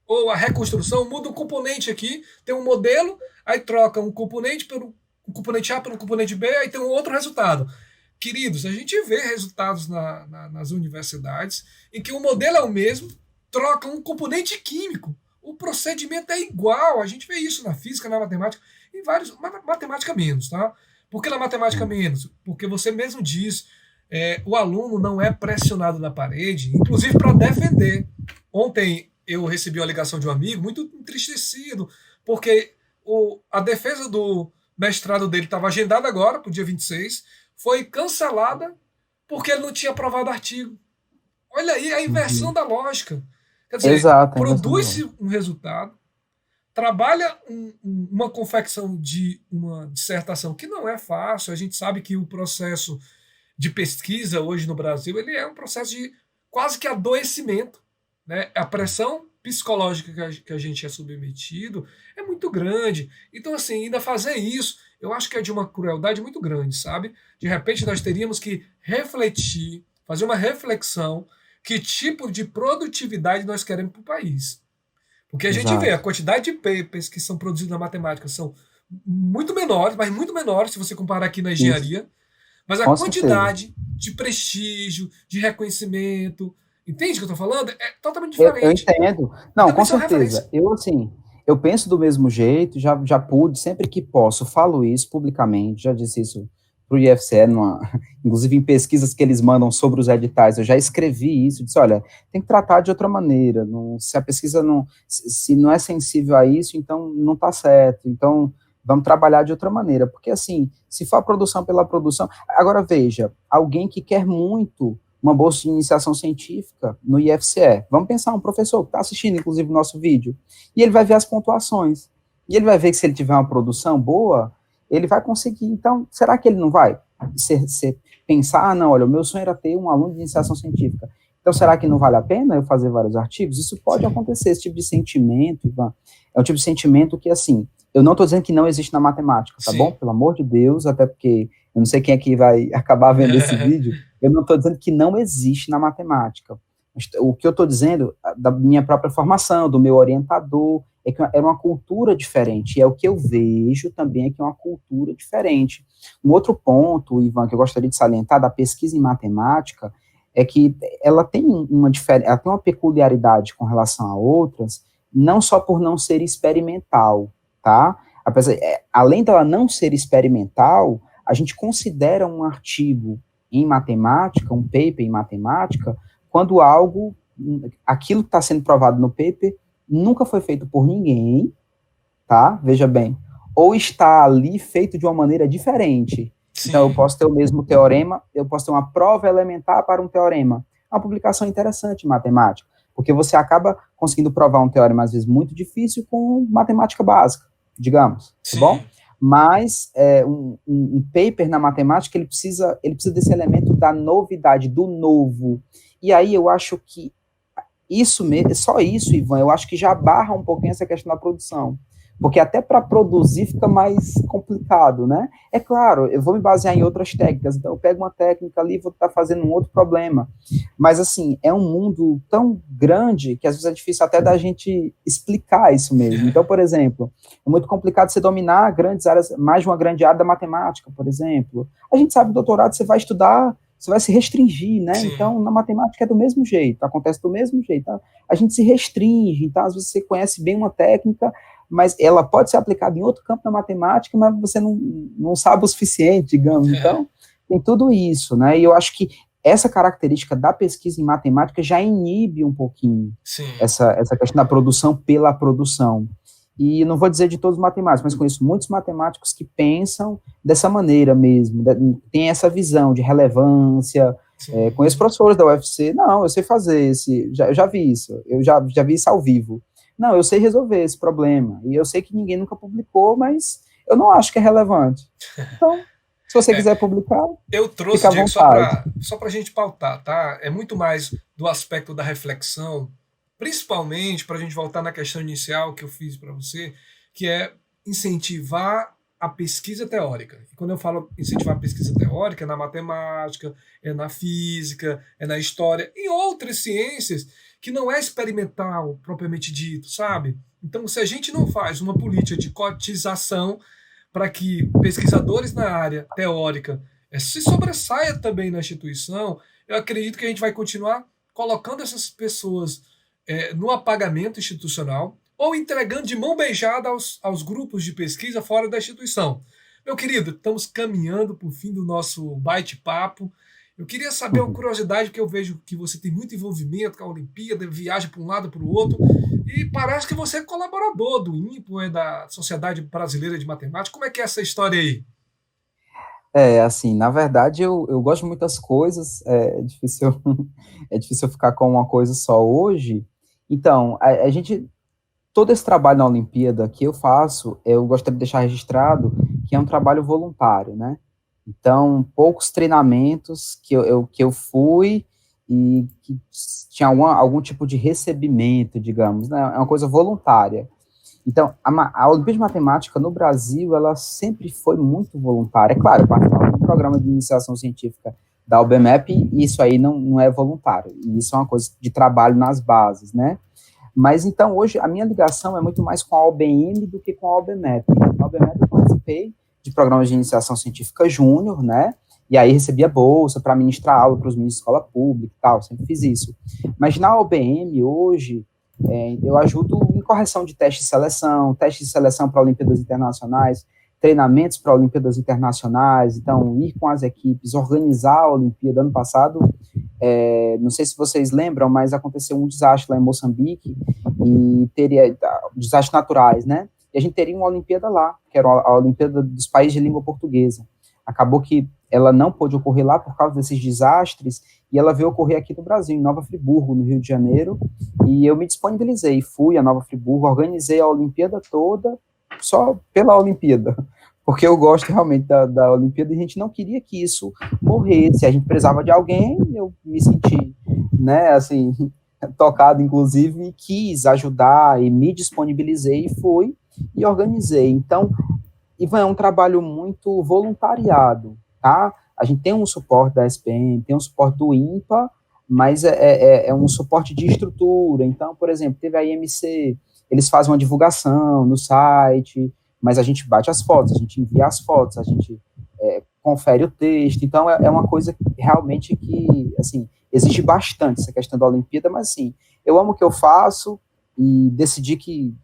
ou a reconstrução, muda um componente aqui, tem um modelo, aí troca um componente um componente A pelo componente B, aí tem um outro resultado. Queridos, a gente vê resultados nas universidades em que o modelo é o mesmo, troca um componente químico, o procedimento é igual, a gente vê isso na física, na matemática, em vários, matemática menos, tá? Por que na matemática menos? Porque você mesmo diz, o aluno não é pressionado na parede, inclusive para defender. Ontem eu recebi uma ligação de um amigo muito entristecido, porque a defesa do mestrado dele estava agendada agora, para o dia 26, foi cancelada porque ele não tinha aprovado o artigo. Olha aí a inversão da lógica. Quer dizer, produz-se um resultado, trabalha uma confecção de uma dissertação que não é fácil. A gente sabe que o processo de pesquisa hoje no Brasil ele é um processo de quase que adoecimento, né? A pressão psicológica que a gente é submetido é muito grande. Então, assim, ainda fazer isso, eu acho que é de uma crueldade muito grande, sabe? De repente nós teríamos que refletir, fazer uma reflexão, que tipo de produtividade nós queremos para o país. Porque a gente vê a quantidade de papers que são produzidos na matemática são muito menores, mas muito menores se você comparar aqui na engenharia. Isso. Mas a quantidade de prestígio, de reconhecimento, entende o que eu estou falando? É totalmente diferente. Eu entendo. Não, com certeza. Eu penso do mesmo jeito, já pude, sempre que posso, falo isso publicamente, já disse isso para o IFCE, inclusive em pesquisas que eles mandam sobre os editais, eu já escrevi isso, disse, olha, tem que tratar de outra maneira, se a pesquisa se não é sensível a isso, então não está certo, então vamos trabalhar de outra maneira, porque assim, se for a produção pela produção, agora veja, alguém que quer muito uma bolsa de iniciação científica no IFCE, vamos pensar um professor que está assistindo, inclusive, o nosso vídeo, e ele vai ver as pontuações, e ele vai ver que se ele tiver uma produção boa, ele vai conseguir, então, será que ele não vai pensar, não, olha, o meu sonho era ter um aluno de iniciação científica, então será que não vale a pena eu fazer vários artigos? Isso pode acontecer, esse tipo de sentimento, Ivan, é um tipo de sentimento que, assim, eu não estou dizendo que não existe na matemática, tá bom? Pelo amor de Deus, até porque eu não sei quem aqui vai acabar vendo esse vídeo, eu não estou dizendo que não existe na matemática. O que eu estou dizendo, da minha própria formação, do meu orientador, é que era uma cultura diferente, e é o que eu vejo também é que é uma cultura diferente. Um outro ponto, Ivan, que eu gostaria de salientar da pesquisa em matemática, é que ela tem ela tem uma peculiaridade com relação a outras, não só por não ser experimental, tá? Além dela não ser experimental, a gente considera um artigo em matemática, um paper em matemática, quando aquilo que está sendo provado no paper, nunca foi feito por ninguém, tá? Veja bem, ou está ali feito de uma maneira diferente. Sim. Então, eu posso ter o mesmo teorema, eu posso ter uma prova elementar para um teorema. É uma publicação interessante em matemática, porque você acaba conseguindo provar um teorema, às vezes, muito difícil com matemática básica, digamos, tá bom? Mas um paper na matemática, ele precisa desse elemento da novidade, do novo. E aí eu acho que só isso, Ivan, eu acho que já barra um pouquinho essa questão da produção. Porque até para produzir fica mais complicado, né? É claro, eu vou me basear em outras técnicas, então eu pego uma técnica ali e vou estar fazendo um outro problema. Mas, assim, é um mundo tão grande que às vezes é difícil até da gente explicar isso mesmo. Então, por exemplo, é muito complicado você dominar grandes áreas, mais de uma grande área da matemática, por exemplo. A gente sabe que doutorado você vai estudar, você vai se restringir, né? Sim. Então, na matemática é do mesmo jeito, acontece do mesmo jeito. Tá? A gente se restringe, então, às vezes você conhece bem uma técnica, mas ela pode ser aplicada em outro campo da matemática, mas você não sabe o suficiente, digamos. Então, tem tudo isso, né? E eu acho que essa característica da pesquisa em matemática já inibe um pouquinho essa questão da produção pela produção. E não vou dizer de todos os matemáticos, mas conheço muitos matemáticos que pensam dessa maneira mesmo, tem essa visão de relevância. Conheço professores da UFC, não, eu sei fazer eu já vi isso, eu já vi isso ao vivo. Não, eu sei resolver esse problema, e eu sei que ninguém nunca publicou, mas eu não acho que é relevante. Então, se você quiser publicar, eu trouxe, Diego, só para a gente pautar, tá? É muito mais do aspecto da reflexão, principalmente para a gente voltar na questão inicial que eu fiz para você, que é incentivar a pesquisa teórica. E quando eu falo incentivar a pesquisa teórica, é na matemática, é na física, é na história, em outras ciências que não é experimental propriamente dito, sabe? Então, se a gente não faz uma política de cotização para que pesquisadores na área teórica se sobressaia também na instituição, eu acredito que a gente vai continuar colocando essas pessoas no apagamento institucional ou entregando de mão beijada aos grupos de pesquisa fora da instituição. Meu querido, estamos caminhando para o fim do nosso bate-papo. Eu queria saber uma curiosidade, porque eu vejo que você tem muito envolvimento com a Olimpíada, viaja para um lado para o outro, e parece que você é colaborador do INPO, da Sociedade Brasileira de Matemática. Como é que é essa história aí? Assim, na verdade, eu gosto de muitas coisas, é difícil eu ficar com uma coisa só hoje. Então, a gente, todo esse trabalho na Olimpíada que eu faço, eu gostaria de deixar registrado que é um trabalho voluntário, né? Então, poucos treinamentos que eu fui e que tinha algum tipo de recebimento, digamos, né? É uma coisa voluntária. Então, a Olimpíada de Matemática no Brasil, ela sempre foi muito voluntária. É claro, eu participava do programa de iniciação científica da UBMEP, e isso aí não é voluntário. E isso é uma coisa de trabalho nas bases, né? Mas, então, hoje, a minha ligação é muito mais com a OBM do que com a OBMEP. Na OBMEP eu participei de programas de iniciação científica júnior, né, e aí recebia bolsa para ministrar aula para os meninos de escola pública e tal, sempre fiz isso. Mas na OBM, hoje, eu ajudo em correção de testes de seleção para Olimpíadas Internacionais, treinamentos para Olimpíadas Internacionais, então, ir com as equipes, organizar a Olimpíada. Ano passado, não sei se vocês lembram, mas aconteceu um desastre lá em Moçambique, e teria desastres naturais, né, e a gente teria uma Olimpíada lá, que era a Olimpíada dos países de língua portuguesa. Acabou que ela não pôde ocorrer lá por causa desses desastres, e ela veio ocorrer aqui no Brasil, em Nova Friburgo, no Rio de Janeiro, e eu me disponibilizei, fui a Nova Friburgo, organizei a Olimpíada toda, só pela Olimpíada, porque eu gosto realmente da Olimpíada, e a gente não queria que isso morresse, a gente precisava de alguém, eu me senti, né, assim, tocado, inclusive, e quis ajudar, e me disponibilizei, e fui, e organizei. Então, Ivan, é um trabalho muito voluntariado, tá? A gente tem um suporte da SPM, tem um suporte do INPA, mas é um suporte de estrutura. Então, por exemplo, teve a IMC, eles fazem uma divulgação no site, mas a gente bate as fotos, a gente envia as fotos, a gente confere o texto. Então, é uma coisa realmente que, assim, exige bastante essa questão da Olimpíada, mas, assim, eu amo o que eu faço e decidi que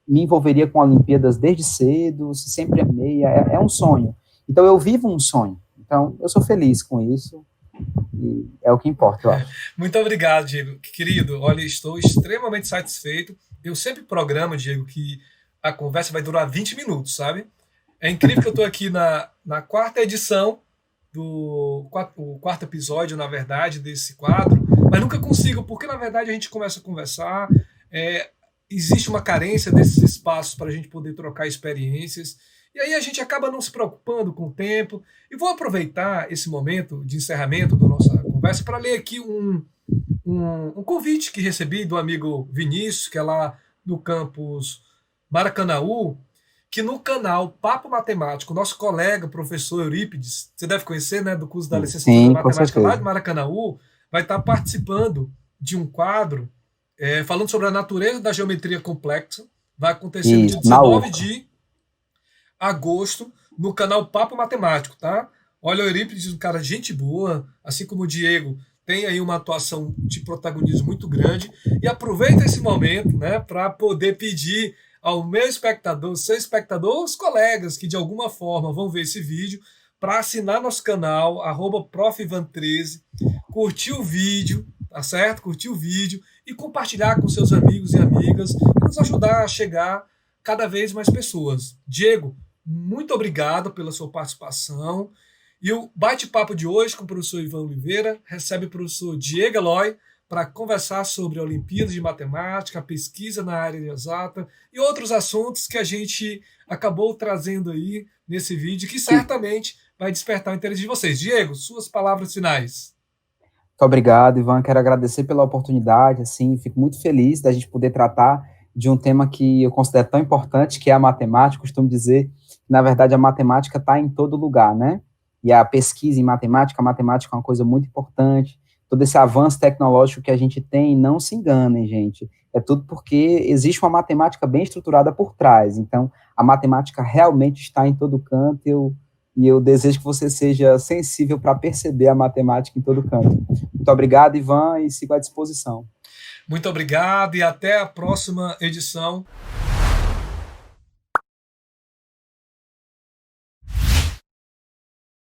me envolveria com Olimpíadas desde cedo, sempre amei, é um sonho. Então, eu vivo um sonho. Então, eu sou feliz com isso, e é o que importa, eu acho. Muito obrigado, Diego. Querido, olha, estou extremamente satisfeito. Eu sempre programo, Diego, que a conversa vai durar 20 minutos, sabe? É incrível que eu estou aqui na quarta edição o quarto episódio, na verdade, desse quadro, mas nunca consigo, porque, na verdade, a gente começa a conversar, existe uma carência desses espaços para a gente poder trocar experiências, e aí a gente acaba não se preocupando com o tempo. E vou aproveitar esse momento de encerramento da nossa conversa para ler aqui um convite que recebi do amigo Vinícius, que é lá do campus Maracanaú, que no canal Papo Matemático, nosso colega, professor Eurípides, você deve conhecer, né, do curso da licenciatura em Matemática lá de Maracanaú, vai estar participando de um quadro falando sobre a natureza da geometria complexa. Vai acontecer no dia 19 de agosto, no canal Papo Matemático, tá? Olha, o Eurípides, um cara de gente boa, assim como o Diego, tem aí uma atuação de protagonismo muito grande, e aproveita esse momento, né, para poder pedir ao meu espectador, seu espectador, os colegas que de alguma forma vão ver esse vídeo, para assinar nosso canal, @profivan13, curtir o vídeo, tá certo? Curtir o vídeo e compartilhar com seus amigos e amigas, e nos ajudar a chegar cada vez mais pessoas. Diego, muito obrigado pela sua participação. E o bate-papo de hoje com o professor Ivan Oliveira recebe o professor Diego Eloy para conversar sobre a Olimpíada de Matemática, a pesquisa na área de exata e outros assuntos que a gente acabou trazendo aí nesse vídeo, que certamente vai despertar o interesse de vocês. Diego, suas palavras finais. Muito obrigado, Ivan. Quero agradecer pela oportunidade. Assim, fico muito feliz da gente poder tratar de um tema que eu considero tão importante, que é a matemática. Costumo dizer que, na verdade, a matemática está em todo lugar, né? E a pesquisa em matemática, a matemática é uma coisa muito importante. Todo esse avanço tecnológico que a gente tem, não se enganem, gente. É tudo porque existe uma matemática bem estruturada por trás. Então, a matemática realmente está em todo canto. E eu desejo que você seja sensível para perceber a matemática em todo canto. Muito obrigado, Ivan, e sigo à disposição. Muito obrigado e até a próxima edição